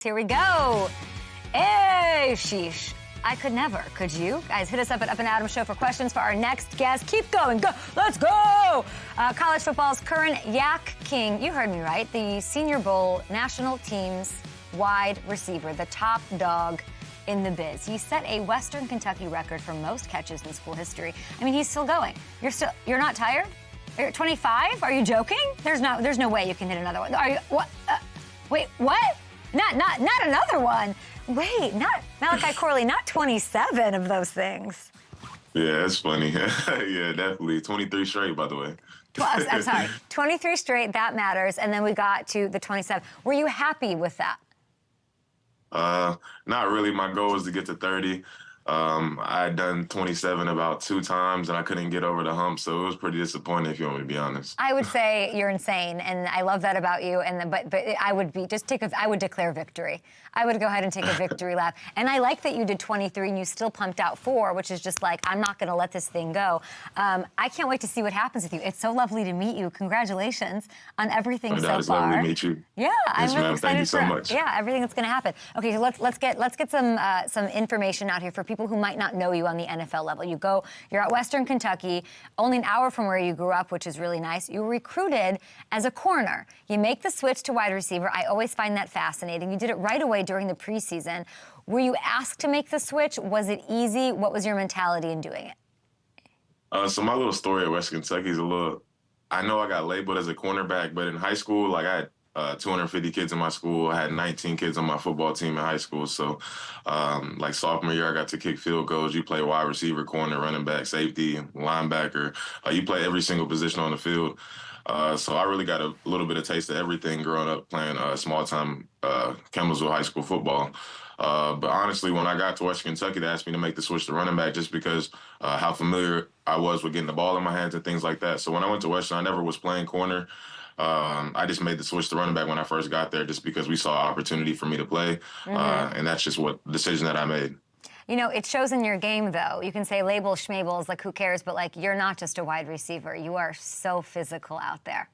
Here we go. Hey, sheesh. I could never. Could you? Guys, hit us up at Up and Adam Show for questions for our next guest. Keep going. Go. Let's go. College football's current Yak King. You heard me right. The Senior Bowl national team's wide receiver, the top dog in the biz. He set a Western Kentucky record for most catches in school history. I mean, he's still going. You're not tired? You're at 25? Are you joking? There's no way you can hit another one. Are you? What? Wait, what? Not another one. Wait, not Malachi Corley, not 27 of those things. Yeah, that's funny. Yeah, definitely. 23 straight, by the way. I'm sorry, 23 straight, that matters. And then we got to the 27. Were you happy with that? Not really. My goal was to get to 30. I had done 27 about 2 times, and I couldn't get over the hump, so it was pretty disappointing, if you want me to be honest. I would say you're insane, and I love that about you. But I would I would declare victory. I would go ahead and take a victory lap. And I like that you did 23 and you still pumped out 4, which is just like, I'm not going to let this thing go. I can't wait to see what happens with you. It's so lovely to meet you. Congratulations on everything so far. It's lovely to meet you. Yeah, yes, I'm really excited. Thank you so much. Yeah, everything that's going to happen. Okay, so let's get some information out here for people who might not know you on the NFL level. You're at Western Kentucky, only an hour from where you grew up, which is really nice. You were recruited as a corner. You make the switch to wide receiver. I always find that fascinating. You did it right away during the preseason. Were you asked to make the switch? Was it easy? What was your mentality in doing it? So my little story at Western Kentucky is I know I got labeled as a cornerback, but in high school, like I had 250 kids in my school. I had 19 kids on my football team in high school. So, like sophomore year, I got to kick field goals. You play wide receiver, corner, running back, safety, linebacker. You play every single position on the field. So I really got a little bit of taste of everything growing up playing small-time Campbellsville high school football. But honestly, when I got to Western Kentucky, they asked me to make the switch to running back just because how familiar I was with getting the ball in my hands and things like that. So when I went to Western, I never was playing corner. I just made the switch to running back when I first got there just because we saw opportunity for me to play. And that's just what decision that I made. You know, it shows in your game, though. You can say label schmabels, like who cares, but like you're not just a wide receiver. You are so physical out there.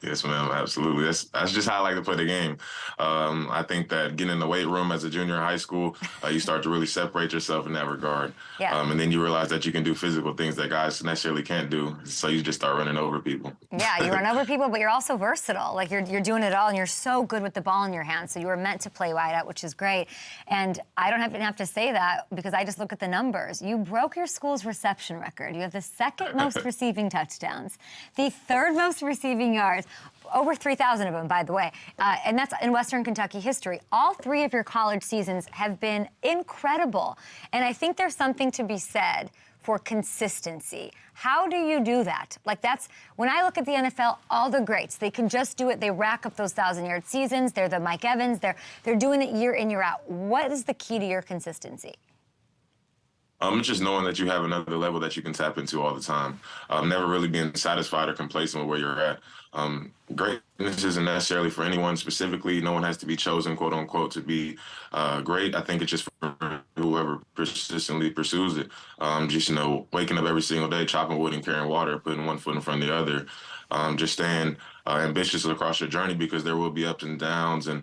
Yes, ma'am, absolutely. That's just how I like to play the game. I think that getting in the weight room as a junior in high school, you start to really separate yourself in that regard. Yeah. And then you realize that you can do physical things that guys necessarily can't do. So you just start running over people. Yeah, you run over people, but you're also versatile. Like you're doing it all, and you're so good with the ball in your hands. So you were meant to play wide out, which is great. And I don't even have to say that because I just look at the numbers. You broke your school's reception record. You have the 2nd most receiving touchdowns, the 3rd most receiving yards, over 3,000 of them, by the way. And that's in Western Kentucky history. All 3 of your college seasons have been incredible. And I think there's something to be said for consistency. How do you do that? Like when I look at the NFL, all the greats, they can just do it. They rack up those 1,000-yard seasons. They're the Mike Evans. They're doing it year in, year out. What is the key to your consistency? Just knowing that you have another level that you can tap into all the time. Never really being satisfied or complacent with where you're at. Greatness isn't necessarily for anyone specifically. No one has to be chosen, quote unquote, to be great. I think it's just for whoever persistently pursues it. Just, waking up every single day, chopping wood and carrying water, putting one foot in front of the other. Just staying ambitious across your journey because there will be ups and downs and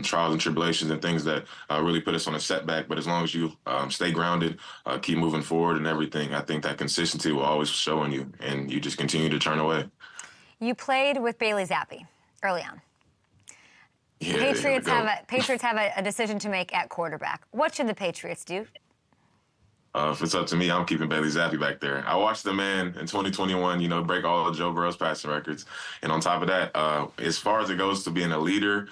trials and tribulations and things that really put us on a setback. But as long as you stay grounded, keep moving forward and everything, I think that consistency will always show in you, and you just continue to turn away. You played with Bailey Zappi early on. Yeah, Patriots have a decision to make at quarterback. What should the Patriots do? If it's up to me, I'm keeping Bailey Zappi back there. I watched the man in 2021, break all of Joe Burrow's passing records. And on top of that, as far as it goes to being a leader,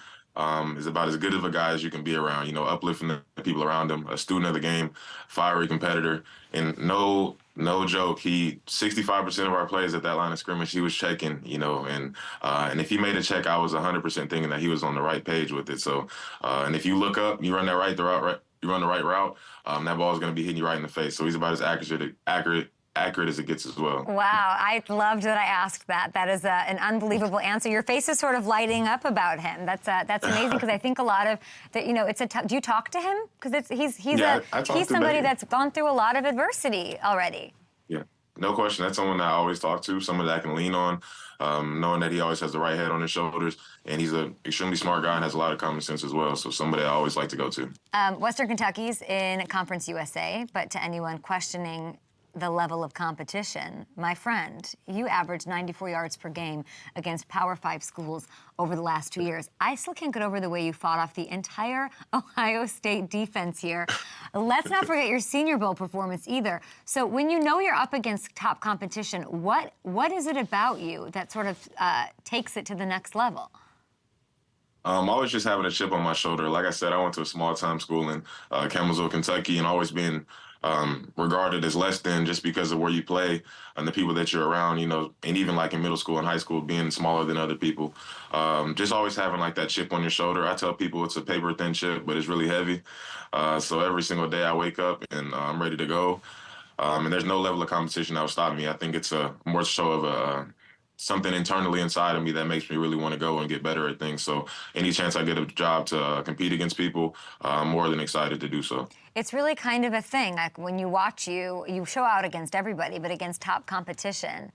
is about as good of a guy as you can be around, uplifting the people around him, a student of the game, fiery competitor. And no joke, 65% of our plays at that line of scrimmage, he was checking, and if he made a check, I was 100% thinking that he was on the right page with it. So, and if you look up, you run that you run the right route, that ball is going to be hitting you right in the face. So he's about as accurate as it gets as well. Wow, I loved that I asked that. That is an unbelievable answer. Your face is sort of lighting up about him. That's amazing because I think a lot of that. Do you talk to him? Because he's somebody that's gone through a lot of adversity already. Yeah. no question. That's someone that I always talk to, someone that I can lean on, knowing that he always has the right head on his shoulders, and he's an extremely smart guy and has a lot of common sense as well. So somebody I always like to go to. Western Kentucky's in Conference USA, but to anyone questioning the level of competition, my friend, you averaged 94 yards per game against Power 5 schools over the last 2 years. I still can't get over the way you fought off the entire Ohio State defense here. Let's not forget your Senior Bowl performance either. So when you know you're up against top competition, what is it about you that sort of takes it to the next level? Always just having a chip on my shoulder. Like I said, I went to a small-time school in Campbellsville, Kentucky, and always being regarded as less than just because of where you play and the people that you're around, you know, and even like in middle school and high school, being smaller than other people. Just always having like that chip on your shoulder. I tell people it's a paper-thin chip, but it's really heavy. So every single day I wake up and I'm ready to go. And there's no level of competition that will stop me. I think it's a more so of a something internally inside of me that makes me really want to go and get better at things. So any chance I get a job to compete against people, I'm more than excited to do so. It's really kind of a thing. Like when you watch you show out against everybody, but against top competition,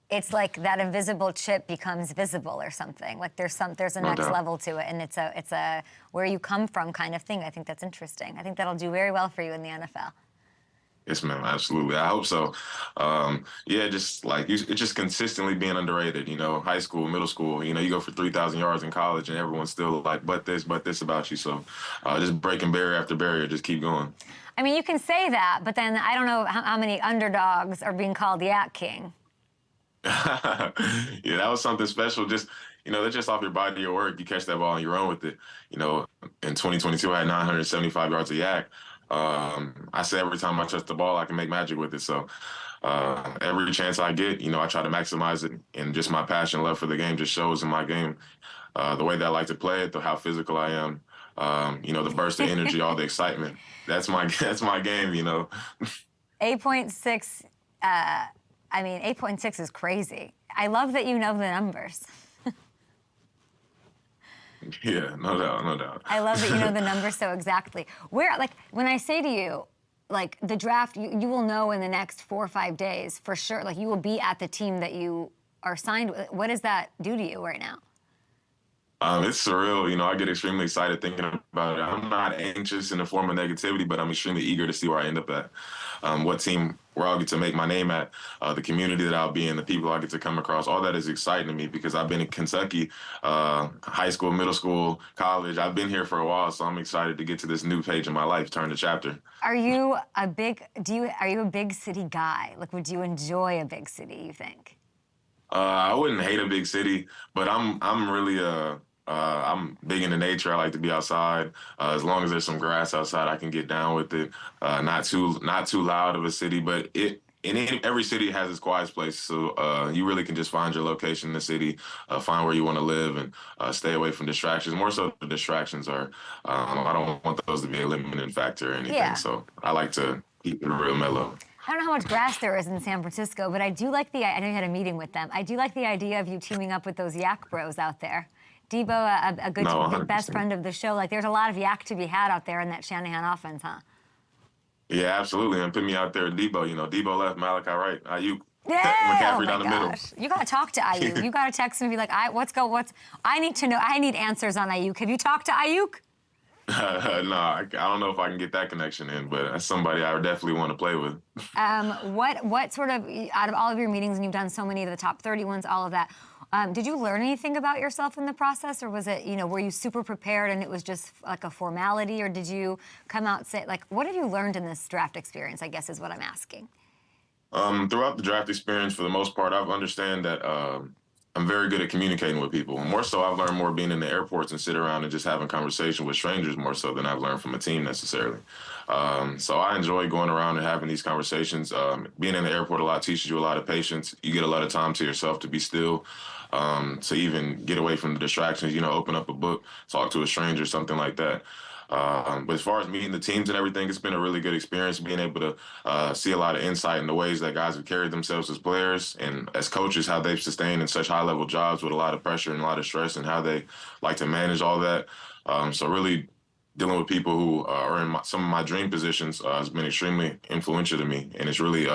it's like that invisible chip becomes visible or something. Like there's a next level to it, and it's a where you come from kind of thing. I think that's interesting. I think that'll do very well for you in the NFL. Yes, ma'am. Absolutely. I hope so. Yeah, just like it's just consistently being underrated. You know, high school, middle school. You know, you go for 3,000 yards in college, and everyone's still like, but this about you. So, just breaking barrier after barrier, just keep going. I mean, you can say that, but then I don't know how many underdogs are being called the Yak King. Yeah, that was something special. Just, you know, they're just off your body, your work. You catch that ball and you run with it. You know, in 2022, I had 975 yards of yak. I say every time I touch the ball, I can make magic with it. So every chance I get, you know, I try to maximize it. And just my passion, love for the game just shows in my game. The way that I like to play it, how physical I am, you know, the burst of energy, all the excitement. That's my game, you know. 8.6, I mean, 8.6 is crazy. I love that you know the numbers. Yeah, no doubt, no doubt. I love that you know the numbers so exactly. Where, like, when I say to you, like, the draft, you will know in the next 4 or 5 days for sure. Like, you will be at the team that you are signed with. What does that do to you right now? It's surreal. You know, I get extremely excited thinking about it. I'm not anxious in the form of negativity, but I'm extremely eager to see where I end up at. What team where I'll get to make my name at, the community that I'll be in, the people I get to come across. All that is exciting to me because I've been in Kentucky, high school, middle school, college. I've been here for a while, so I'm excited to get to this new page in my life, turn the chapter. Are you a big city guy? Like, would you enjoy a big city, you think? I wouldn't hate a big city, but I'm really I'm big into nature. I like to be outside. As long as there's some grass outside, I can get down with it. Not too loud of a city, but every city has its quiet place. So you really can just find your location in the city, find where you want to live, and stay away from distractions. More so, the distractions are. I don't want those to be a limiting factor or anything. Yeah. So I like to keep it real mellow. I don't know how much grass there is in San Francisco, but I do like I know you had a meeting with them. I do like the idea of you teaming up with those yak bros out there. Deebo, a good best friend of the show. Like, there's a lot of yak to be had out there in that Shanahan offense, huh? Yeah, absolutely. And put me out there with Deebo. You know, Deebo left, Malachi right, Ayuk, yeah, McCaffrey down the middle. You got to talk to Ayuk. You got to text him and be like, I need to know. I need answers on Ayuk. Have you talked to Ayuk? No, I don't know if I can get that connection in, but that's somebody I definitely want to play with. What sort of, out of all of your meetings, and you've done so many of the top 30 ones, all of that, did you learn anything about yourself in the process, or was it, you know, were you super prepared and it was just like a formality, or did you come out and say, like, what have you learned in this draft experience, I guess is what I'm asking. Throughout the draft experience, for the most part, I've understand that I'm very good at communicating with people. More so, I've learned more being in the airports and sit around and just having conversation with strangers more so than I've learned from a team necessarily. So I enjoy going around and having these conversations. Being in the airport a lot teaches you a lot of patience. You get a lot of time to yourself to be still, to even get away from the distractions, you know, open up a book, talk to a stranger, something like that. But as far as meeting the teams and everything, it's been a really good experience being able to see a lot of insight in the ways that guys have carried themselves as players and as coaches, how they've sustained in such high-level jobs with a lot of pressure and a lot of stress and how they like to manage all that. So really dealing with people who are in some of my dream positions has been extremely influential to me, and it's really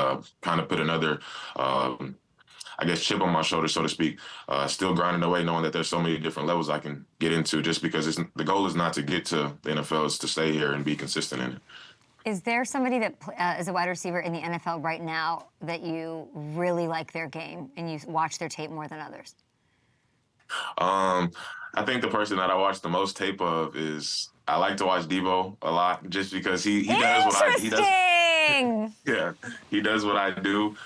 kind of put another, I guess, chip on my shoulder, so to speak. Still grinding away, knowing that there's so many different levels I can get into. Just because the goal is not to get to the NFL, it's to stay here and be consistent in it. Is there somebody that is a wide receiver in the NFL right now that you really like their game and you watch their tape more than others? I think the person that I watch the most tape of is, I like to watch Deebo a lot, just because he does what he does. Yeah, he does what I do.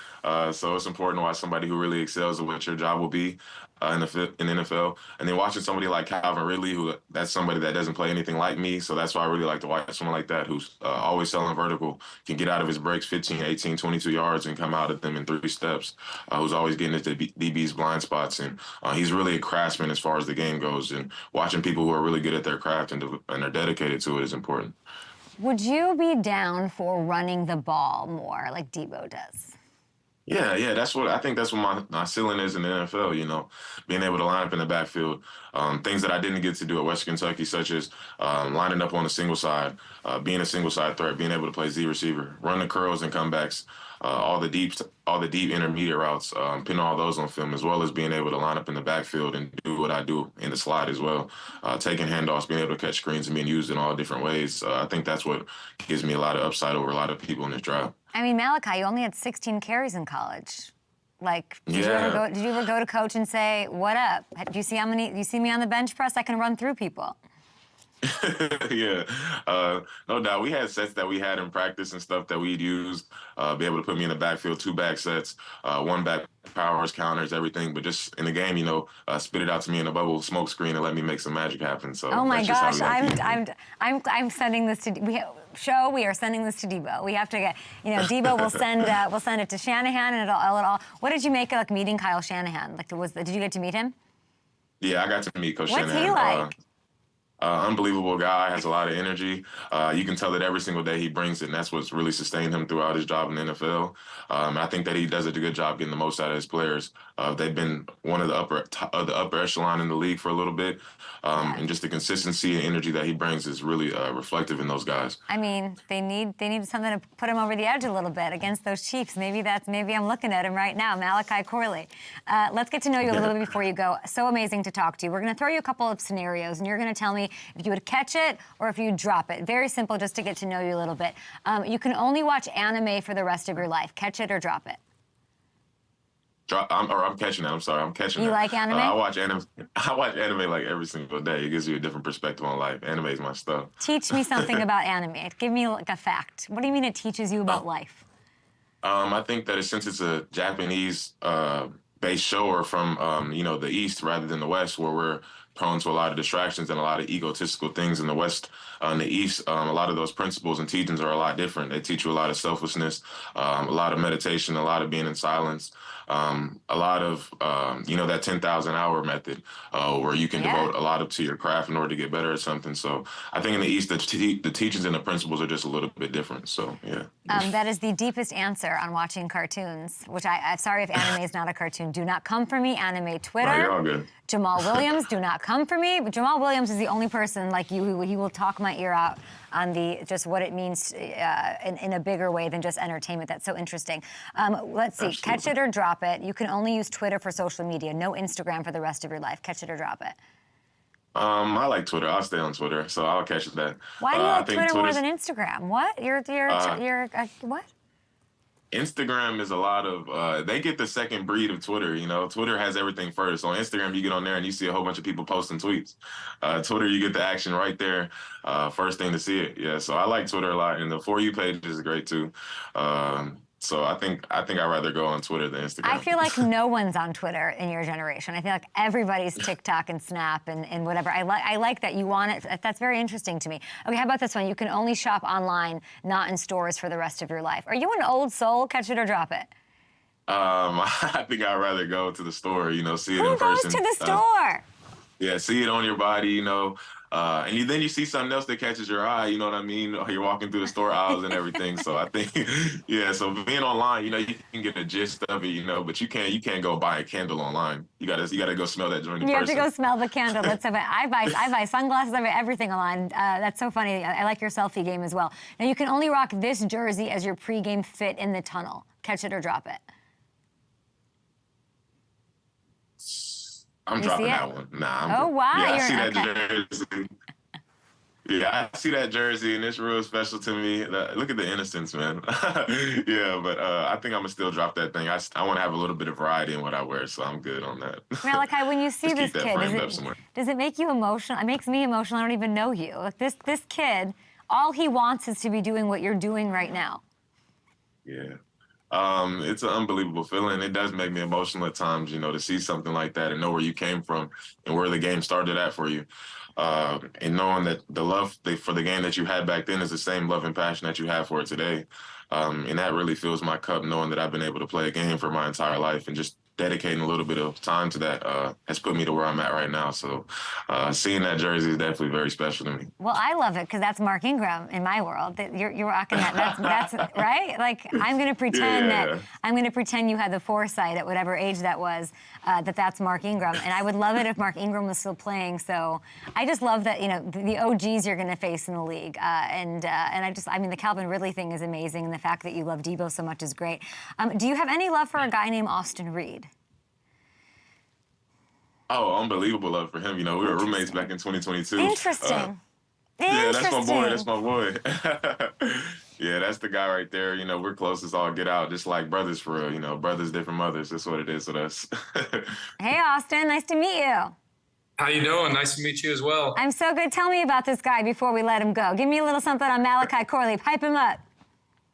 So it's important to watch somebody who really excels at what your job will be in the NFL. And then watching somebody like Calvin Ridley, that's somebody that doesn't play anything like me. So that's why I really like to watch someone like that, who's always selling vertical, can get out of his breaks 15, 18, 22 yards and come out of them in 3 steps, who's always getting into DB's blind spots. And he's really a craftsman as far as the game goes. And watching people who are really good at their craft and are dedicated to it is important. Would you be down for running the ball more like Deebo does? Yeah, I think that's what my ceiling is in the NFL, you know, being able to line up in the backfield. Things that I didn't get to do at Western Kentucky, such as lining up on the single side, being a single side threat, being able to play Z receiver, run the curls and comebacks, all the deep intermediate routes, pinning all those on film, as well as being able to line up in the backfield and do what I do in the slot as well, taking handoffs, being able to catch screens and being used in all different ways. I think that's what gives me a lot of upside over a lot of people in this drive. I mean, Malachi, you only had 16 carries in college. Like, did you ever go to coach and say, "What up? Do you see you see me on the bench press? I can run through people." Yeah, no doubt. We had sets that we had in practice and stuff that we'd use, be able to put me in the backfield, 2 back sets, 1 back powers, counters, everything. But just in the game, you know, spit it out to me in a bubble smoke screen and let me make some magic happen. So oh my gosh, I'm sending this to we are sending this to Deebo. We have to get, you know, Deebo will send it to Shanahan and it'll all. What did you make of, like, meeting Kyle Shanahan? Like, did you get to meet him? Yeah, I got to meet Coach Shanahan. What's he like? Unbelievable guy, has a lot of energy. You can tell that every single day he brings it, and that's what's really sustained him throughout his job in the NFL. I think that he does a good job getting the most out of his players. They've been one of the upper echelon in the league for a little bit, and just the consistency and energy that he brings is really reflective in those guys. I mean, they need something to put him over the edge a little bit against those Chiefs. Maybe I'm looking at him right now, Malachi Corley. Let's get to know you a little bit before you go. So amazing to talk to you. We're going to throw you a couple of scenarios, and you're going to tell me if you would catch it or if you drop it. Very simple, just to get to know you a little bit. You can only watch anime for the rest of your life. Catch it or drop it. I'm catching it. I'm sorry. I'm catching it. You like anime? I watch anime like every single day. It gives you a different perspective on life. Anime is my stuff. Teach me something about anime. Give me like a fact. What do you mean it teaches you about life? I think that since it's a Japanese based show, or from you know, the East rather than the West, where we're prone to a lot of distractions and a lot of egotistical things in the West. In the East, a lot of those principles and teachings are a lot different. They teach you a lot of selflessness, a lot of meditation, a lot of being in silence, a lot of, you know, that 10,000 hour method, where you can devote a lot to your craft in order to get better at something. So I think in the East, the teachings and the principles are just a little bit different. So, yeah. That is the deepest answer on watching cartoons, which I'm sorry if anime is not a cartoon. Do not come for me, anime Twitter. Right, you're all good. Jamal Williams, do not come for me. But Jamal Williams is the only person like you who he will talk my ear out on just what it means in a bigger way than just entertainment. That's so interesting. Let's see, Absolutely. Catch it or drop it. You can only use Twitter for social media, no Instagram for the rest of your life. Catch it or drop it. I like Twitter. I'll stay on Twitter, so I'll catch that. Why do you like Twitter more than Instagram? What? You're what? Instagram is a lot of, they get the second breed of Twitter, you know. Twitter has everything first. On Instagram, you get on there and you see a whole bunch of people posting tweets. Twitter, you get the action right there, first thing to see it. Yeah, so I like Twitter a lot, and the For You page is great too. So I think I'd rather go on Twitter than Instagram. I feel like no one's on Twitter in your generation. I feel like everybody's TikTok and Snap and whatever. I like that you want it. That's very interesting to me. Okay, how about this one? You can only shop online, not in stores for the rest of your life. Are you an old soul? Catch it or drop it? I think I'd rather go to the store, you know, see it in person. Who goes to the store? Yeah, see it on your body, you know. And then you see something else that catches your eye, you know what I mean? Or you're walking through the store aisles and everything. So I think, yeah, so being online, you know, you can get the gist of it, you know, but you can't go buy a candle online. You gotta go smell that joint in person. You have to go smell the candle. That's so funny. I buy sunglasses, I buy everything online. That's so funny. I like your selfie game as well. Now, you can only rock this jersey as your pregame fit in the tunnel. Catch it or drop it. I'm dropping that one. Nah. Oh, wow. Yeah, I see that jersey. Yeah, I see that jersey, and it's real special to me. Look at the innocence, man. Yeah, but I think I'm going to still drop that thing. I want to have a little bit of variety in what I wear, so I'm good on that. Malachi, when you see this kid, does it make you emotional? It makes me emotional. I don't even know you. Like this kid, all he wants is to be doing what you're doing right now. Yeah. It's an unbelievable feeling. It does make me emotional at times, you know, to see something like that and know where you came from and where the game started at for you. And knowing that the love for the game that you had back then is the same love and passion that you have for it today. And that really fills my cup, knowing that I've been able to play a game for my entire life, and just dedicating a little bit of time to that has put me to where I'm at right now. So seeing that jersey is definitely very special to me. Well, I love it because that's Mark Ingram in my world. You're rocking that. That's right. Like I'm going to pretend you had the foresight at whatever age that was that's Mark Ingram, and I would love it if Mark Ingram was still playing. So I just love that, you know, the OGs you're going to face in the league, and I mean the Calvin Ridley thing is amazing, and the fact that you love Deebo so much is great. Do you have any love for a guy named Austin Reed? Oh, unbelievable love for him. You know, we were roommates back in 2022. Interesting. Yeah, that's my boy. That's my boy. Yeah, that's the guy right there. You know, we're close as all get out, just like brothers for real. You know, brothers, different mothers. That's what it is with us. Hey, Austin. Nice to meet you. How you doing? Nice to meet you as well. I'm so good. Tell me about this guy before we let him go. Give me a little something on Malachi Corley. Hype him up.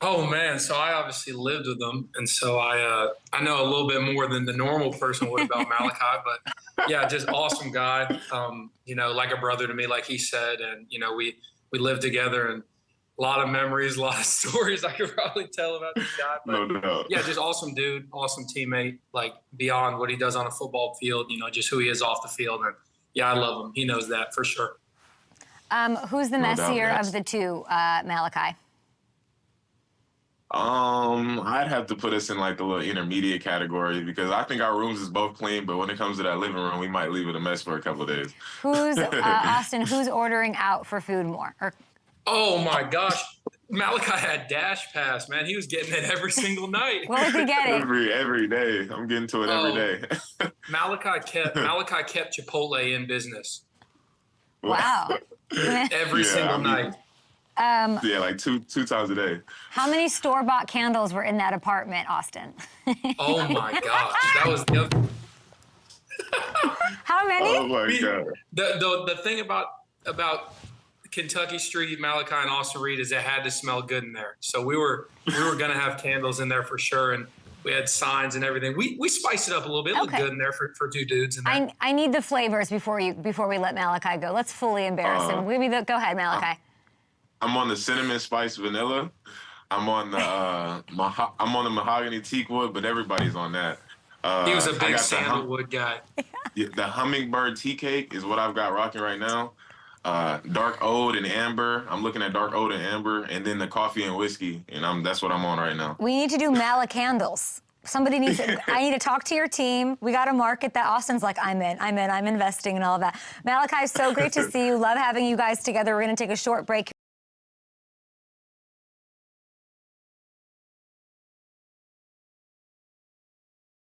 Oh, man. So I obviously lived with him, and so I know a little bit more than the normal person would about Malachi. But, yeah, just awesome guy, you know, like a brother to me, like he said. And, you know, we lived together, and a lot of memories, a lot of stories I could probably tell about this guy. But, no doubt. Yeah, just awesome dude, awesome teammate, like beyond what he does on a football field, you know, just who he is off the field. And, yeah, I love him. He knows that for sure. Who's the messier of the two, Malachi? I'd have to put us in like the little intermediate category, because I think our rooms is both clean, but when it comes to that living room, we might leave it a mess for a couple of days. Who's Austin? Who's ordering out for food more? Oh my gosh, Malachi had Dash Pass, man. He was getting it every single night. What was he getting? Every day. I'm getting to it every day. Malachi kept Chipotle in business. Wow. Every single night. Yeah, like two times a day. How many store-bought candles were in that apartment, Austin? Oh my gosh, that was the other. How many? Oh my God. The thing about Kentucky Street, Malachi, and Austin Reed is it had to smell good in there. So we were gonna have candles in there for sure, and we had signs and everything. We spiced it up a little bit. It looked good in there for two dudes. In there. I need the flavors before we let Malachi go. Let's fully embarrass him. Go ahead, Malachi. I'm on the cinnamon spice vanilla. I'm on the mahogany teak wood, but everybody's on that. He was a big sandalwood guy. Yeah, the hummingbird tea cake is what I've got rocking right now. Dark oud and amber. I'm looking at dark oud and amber, and then the coffee and whiskey, and that's what I'm on right now. We need to do Malacandles. Somebody needs to, I need to talk to your team. We got to market that. Austin's like, I'm investing and all of that. Malachi, so great to see you. Love having you guys together. We're going to take a short break.